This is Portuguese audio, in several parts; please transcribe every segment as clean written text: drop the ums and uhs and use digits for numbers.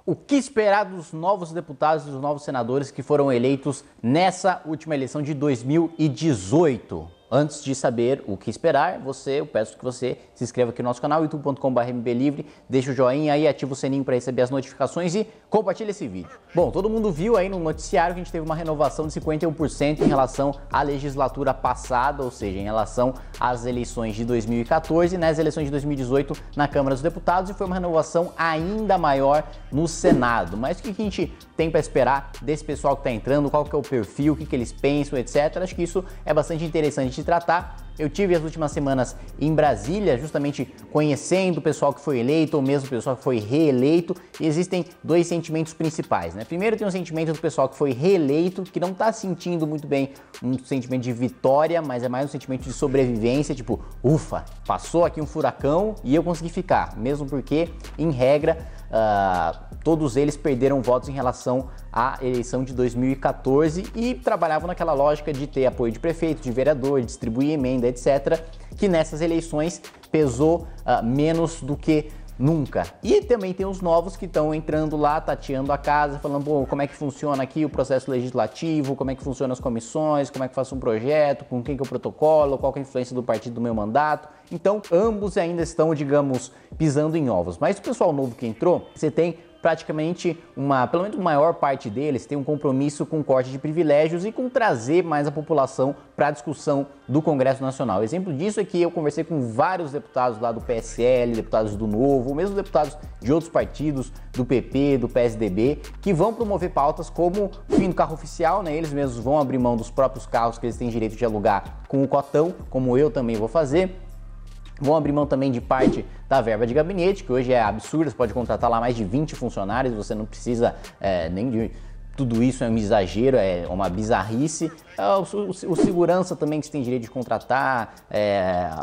O que esperar dos novos deputados e dos novos senadores que foram eleitos nessa última eleição de 2018? Antes de saber o que esperar, eu peço que você se inscreva aqui no nosso canal, youtube.com/mblivre, deixa o joinha aí, ativa o sininho para receber as notificações e compartilha esse vídeo. Bom, todo mundo viu aí no noticiário que a gente teve uma renovação de 51% em relação à legislatura passada, ou seja, em relação às eleições de 2014 e nas eleições de 2018 na Câmara dos Deputados, e foi uma renovação ainda maior no Senado. Mas o que a gente tem para esperar desse pessoal que está entrando, qual que é o perfil, o que eles pensam, etc. Acho que isso é bastante interessante de tratar. Eu tive as últimas semanas em Brasília, justamente conhecendo o pessoal que foi eleito, ou mesmo o pessoal que foi reeleito, e existem dois sentimentos principais, né? Primeiro tem o sentimento do pessoal que foi reeleito, que não está sentindo muito bem um sentimento de vitória, mas é mais um sentimento de sobrevivência, tipo, ufa, passou aqui um furacão e eu consegui ficar, mesmo porque, em regra, todos eles perderam votos em relação à eleição de 2014 e trabalhavam naquela lógica de ter apoio de prefeito, de vereador, distribuir emenda, etc., que nessas eleições pesou menos do que nunca. E também tem os novos que estão entrando lá, tateando a casa, falando, pô, como é que funciona aqui o processo legislativo, como é que funcionam as comissões, como é que faço um projeto, com quem que eu protocolo, qual que é a influência do partido do meu mandato. Então, ambos ainda estão, digamos, pisando em ovos. Mas o pessoal novo que entrou, você tem praticamente pelo menos a maior parte deles tem um compromisso com o corte de privilégios e com trazer mais a população para a discussão do Congresso Nacional. Exemplo disso é que eu conversei com vários deputados lá do PSL, deputados do Novo, mesmo deputados de outros partidos, do PP, do PSDB, que vão promover pautas como o fim do carro oficial, né? Eles mesmos vão abrir mão dos próprios carros que eles têm direito de alugar com o cotão, como eu também vou fazer. Vão abrir mão também de parte da verba de gabinete, que hoje é absurda, você pode contratar lá mais de 20 funcionários, você não precisa nem de... Tudo isso é um exagero, é uma bizarrice. O segurança também que você tem direito de contratar,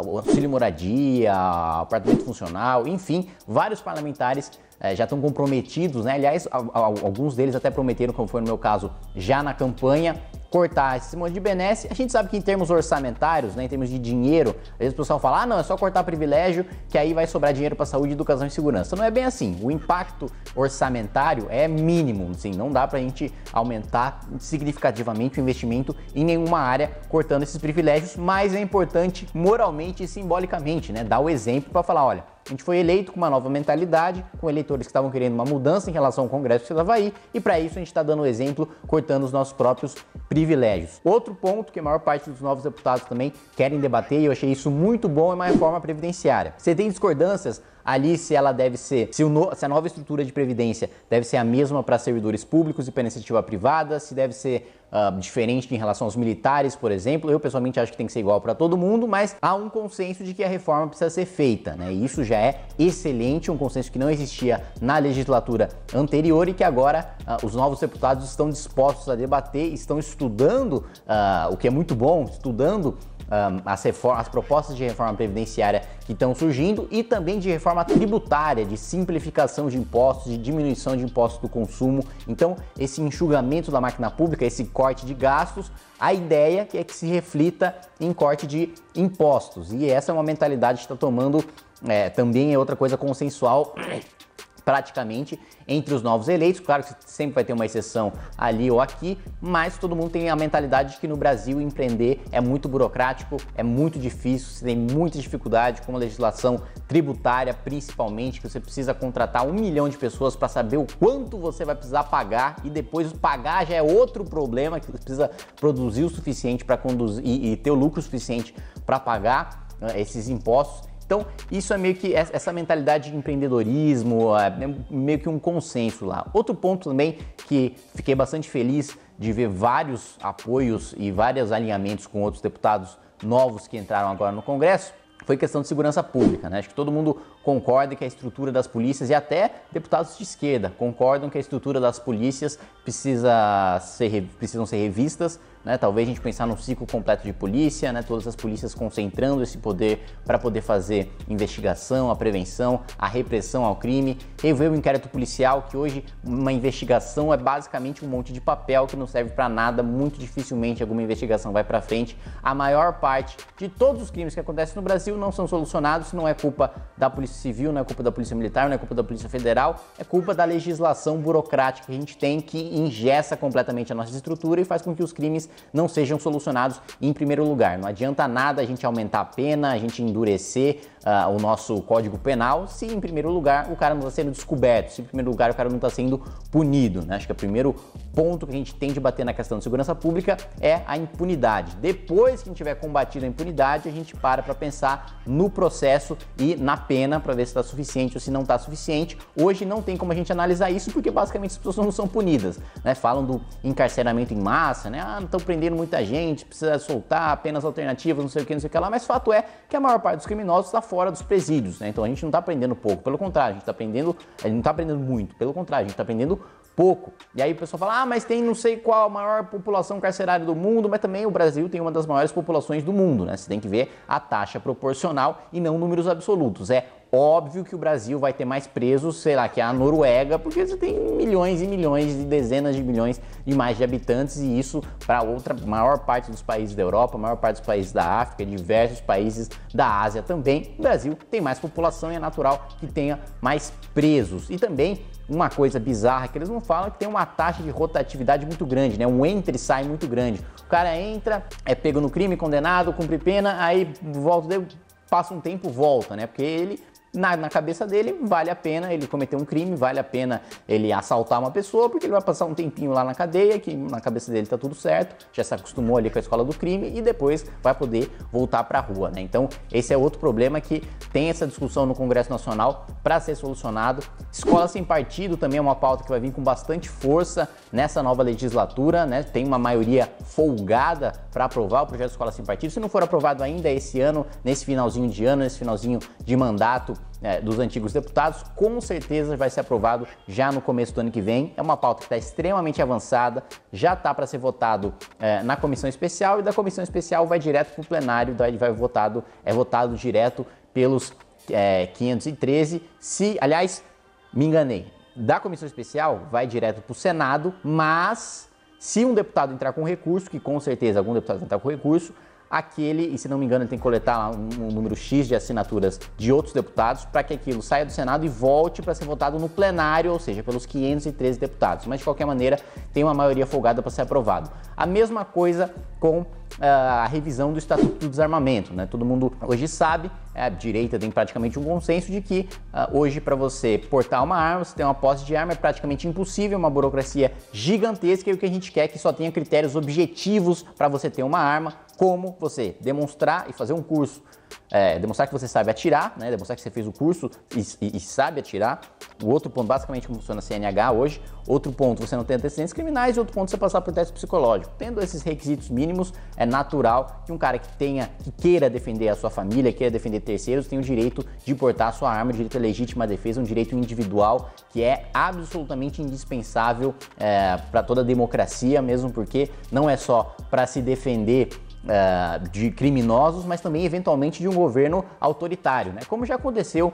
o auxílio moradia, apartamento funcional, enfim, vários parlamentares já estão comprometidos, né? Aliás, alguns deles até prometeram, como foi no meu caso, já na campanha, cortar esse monte de benesse. A gente sabe que em termos orçamentários, né, em termos de dinheiro, às vezes o pessoal fala, não, é só cortar privilégio que aí vai sobrar dinheiro para saúde, educação e segurança. Não é bem assim. O impacto orçamentário é mínimo, assim, não dá pra gente aumentar significativamente o investimento em nenhuma área cortando esses privilégios, mas é importante moralmente e simbolicamente, né, dar o exemplo para falar, olha, a gente foi eleito com uma nova mentalidade, com eleitores que estavam querendo uma mudança em relação ao Congresso que estava aí, e para isso a gente está dando o exemplo, cortando os nossos próprios privilégios. Outro ponto que a maior parte dos novos deputados também querem debater, e eu achei isso muito bom, é uma reforma previdenciária. Você tem discordâncias ali se ela deve ser, se a nova estrutura de previdência deve ser a mesma para servidores públicos e para iniciativa privada, se deve ser diferente em relação aos militares, por exemplo. Eu pessoalmente acho que tem que ser igual para todo mundo, mas há um consenso de que a reforma precisa ser feita, né? E isso já é excelente, um consenso que não existia na legislatura anterior e que agora os novos deputados estão dispostos a debater, estão estudando, o que é muito bom, estudando as propostas de reforma previdenciária que estão surgindo e também de reforma tributária, de simplificação de impostos, de diminuição de impostos do consumo. Então, esse enxugamento da máquina pública, esse corte de gastos, a ideia é que se reflita em corte de impostos. E essa é uma mentalidade que está tomando, também é outra coisa consensual, praticamente entre os novos eleitos. Claro que sempre vai ter uma exceção ali ou aqui, mas todo mundo tem a mentalidade de que no Brasil empreender é muito burocrático, é muito difícil, você tem muita dificuldade com a legislação tributária, principalmente, que você precisa contratar 1 milhão de pessoas para saber o quanto você vai precisar pagar, e depois pagar já é outro problema, que você precisa produzir o suficiente para conduzir e ter o lucro suficiente para pagar esses impostos. Então, isso é meio que essa mentalidade de empreendedorismo, é meio que um consenso lá. Outro ponto também que fiquei bastante feliz de ver vários apoios e vários alinhamentos com outros deputados novos que entraram agora no Congresso, foi questão de segurança pública, né? Acho que todo mundo concorda que a estrutura das polícias, e até deputados de esquerda concordam que a estrutura das polícias precisam ser revistas, né? Talvez a gente pensar num ciclo completo de polícia, né? Todas as polícias concentrando esse poder para poder fazer investigação, a prevenção, a repressão ao crime, rever o inquérito policial, que hoje uma investigação é basicamente um monte de papel que não serve para nada, muito dificilmente alguma investigação vai para frente. A maior parte de todos os crimes que acontecem no Brasil não são solucionados, não é culpa da Polícia Polícia Civil, não é culpa da Polícia Militar, não é culpa da Polícia Federal, é culpa da legislação burocrática que a gente tem, que engessa completamente a nossa estrutura e faz com que os crimes não sejam solucionados em primeiro lugar. Não adianta nada a gente aumentar a pena, a gente endurecer o nosso Código Penal, se em primeiro lugar o cara não está sendo descoberto, se em primeiro lugar o cara não está sendo punido, né? Acho que o primeiro ponto que a gente tem de bater na questão de segurança pública é a impunidade. Depois que a gente tiver combatido a impunidade, a gente para pensar no processo e na pena para ver se está suficiente ou se não está suficiente. Hoje não tem como a gente analisar isso porque basicamente as pessoas não são punidas, né? Falam do encarceramento em massa, né? Não estão prendendo muita gente, precisa soltar penas alternativas, não sei o que lá, mas fato é que a maior parte dos criminosos está fora dos presídios, né? Então a gente não está aprendendo pouco, pelo contrário, a gente não está aprendendo muito, pelo contrário, a gente está aprendendo pouco. E aí o pessoal fala, mas tem não sei qual a maior população carcerária do mundo, mas também o Brasil tem uma das maiores populações do mundo, né? Você tem que ver a taxa proporcional e não números absolutos. É óbvio que o Brasil vai ter mais presos, sei lá, que a Noruega, porque você tem milhões e milhões, e dezenas de milhões e mais de habitantes, e isso para outra maior parte dos países da Europa, maior parte dos países da África, diversos países da Ásia também. O Brasil tem mais população e é natural que tenha mais presos. E também uma coisa bizarra que eles não falam é que tem uma taxa de rotatividade muito grande, né? Um entra e sai muito grande. O cara entra, é pego no crime, condenado, cumpre pena, aí volta, passa um tempo, volta, né? Porque ele, na cabeça dele, vale a pena ele cometer um crime, vale a pena ele assaltar uma pessoa, porque ele vai passar um tempinho lá na cadeia, que na cabeça dele tá tudo certo, já se acostumou ali com a escola do crime e depois vai poder voltar para a rua, né? Então, esse é outro problema que tem essa discussão no Congresso Nacional para ser solucionado. Escola sem partido também é uma pauta que vai vir com bastante força nessa nova legislatura, né? Tem uma maioria folgada para aprovar o projeto de escola sem partido. Se não for aprovado ainda esse ano, nesse finalzinho de ano, nesse finalzinho de mandato dos antigos deputados, com certeza vai ser aprovado já no começo do ano que vem. É uma pauta que está extremamente avançada, já está para ser votado na comissão especial, e da comissão especial vai direto para o plenário, daí é votado direto pelos 513. Aliás, me enganei, da comissão especial vai direto para o Senado, mas se um deputado entrar com recurso, que com certeza algum deputado vai entrar com recurso, e se não me engano ele tem que coletar lá um número X de assinaturas de outros deputados para que aquilo saia do Senado e volte para ser votado no plenário, ou seja, pelos 513 deputados. Mas de qualquer maneira tem uma maioria folgada para ser aprovado. A mesma coisa com a revisão do Estatuto do Desarmamento, né? Todo mundo hoje sabe, a direita tem praticamente um consenso de que hoje para você portar uma arma, você ter uma posse de arma é praticamente impossível, uma burocracia gigantesca, e o que a gente quer é que só tenha critérios objetivos para você ter uma arma, como você demonstrar e fazer um curso, demonstrar que você sabe atirar, né? Demonstrar que você fez o curso e sabe atirar. O outro ponto, basicamente, como funciona a CNH hoje. Outro ponto, você não tem antecedentes criminais. E outro ponto, você passar por teste psicológico. Tendo esses requisitos mínimos, é natural que um cara que queira defender a sua família, queira defender terceiros, tenha o direito de portar a sua arma, o direito à legítima defesa, um direito individual que é absolutamente indispensável para toda a democracia, mesmo porque não é só para se defender de criminosos, mas também eventualmente de um governo autoritário, né? Como já aconteceu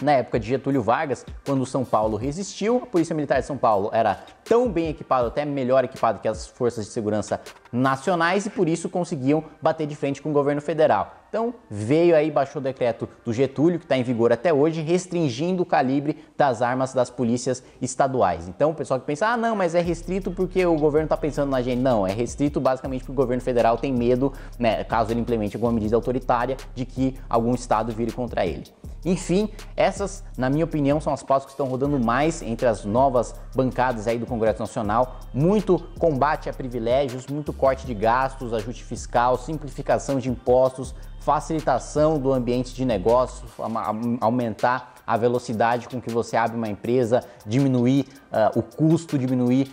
na época de Getúlio Vargas, quando São Paulo resistiu, a Polícia Militar de São Paulo era tão bem equipada, até melhor equipada que as forças de segurança nacionais, e por isso conseguiam bater de frente com o governo federal. Então veio aí, baixou o decreto do Getúlio, que está em vigor até hoje, restringindo o calibre das armas das polícias estaduais. Então o pessoal que pensa, não, mas é restrito porque o governo está pensando na gente. Não, é restrito basicamente porque o governo federal tem medo, né, caso ele implemente alguma medida autoritária, de que algum estado vire contra ele. Enfim, essas, na minha opinião, são as pautas que estão rodando mais entre as novas bancadas aí do Congresso Nacional. Muito combate a privilégios, muito corte de gastos, ajuste fiscal, simplificação de impostos, facilitação do ambiente de negócio, aumentar a velocidade com que você abre uma empresa, diminuir o custo, diminuir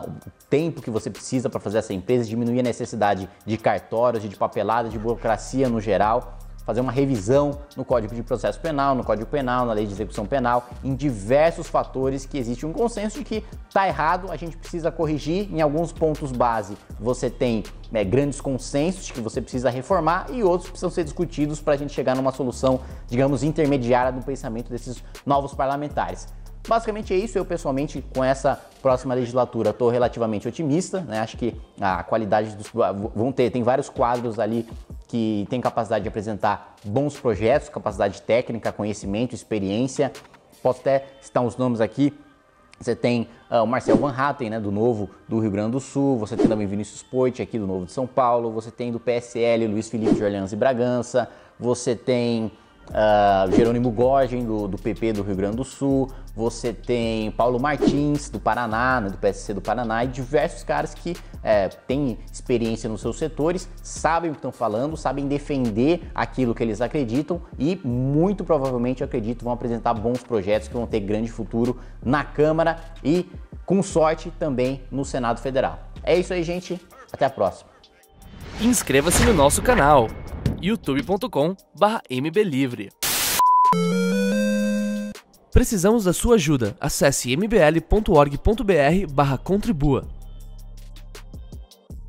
o tempo que você precisa para fazer essa empresa, diminuir a necessidade de cartórios, de papelada, de burocracia no geral. Fazer uma revisão no Código de Processo Penal, no Código Penal, na Lei de Execução Penal, em diversos fatores que existe um consenso de que está errado, a gente precisa corrigir. Em alguns pontos base você tem grandes consensos de que você precisa reformar, e outros precisam ser discutidos para a gente chegar numa solução, digamos, intermediária no pensamento desses novos parlamentares. basicamente é isso. Eu pessoalmente, com essa próxima legislatura, estou relativamente otimista, né? Acho que a qualidade dos... tem vários quadros ali que tem capacidade de apresentar bons projetos, capacidade técnica, conhecimento, experiência. Posso até citar uns nomes aqui. Você tem o Marcel Van Hatten, né, do Novo do Rio Grande do Sul, você tem também Vinícius Poit, aqui do Novo de São Paulo, você tem do PSL, Luiz Felipe de Orleans e Bragança, você tem Jerônimo Gorgen, do PP do Rio Grande do Sul, você tem Paulo Martins, do Paraná, né, do PSC do Paraná, e diversos caras que têm experiência nos seus setores, sabem o que estão falando, sabem defender aquilo que eles acreditam e muito provavelmente, eu acredito, vão apresentar bons projetos que vão ter grande futuro na Câmara e, com sorte, também no Senado Federal. É isso aí, gente. Até a próxima. Inscreva-se no nosso canal youtube.com/mblivre. Precisamos da sua ajuda. Acesse mbl.org.br/contribua.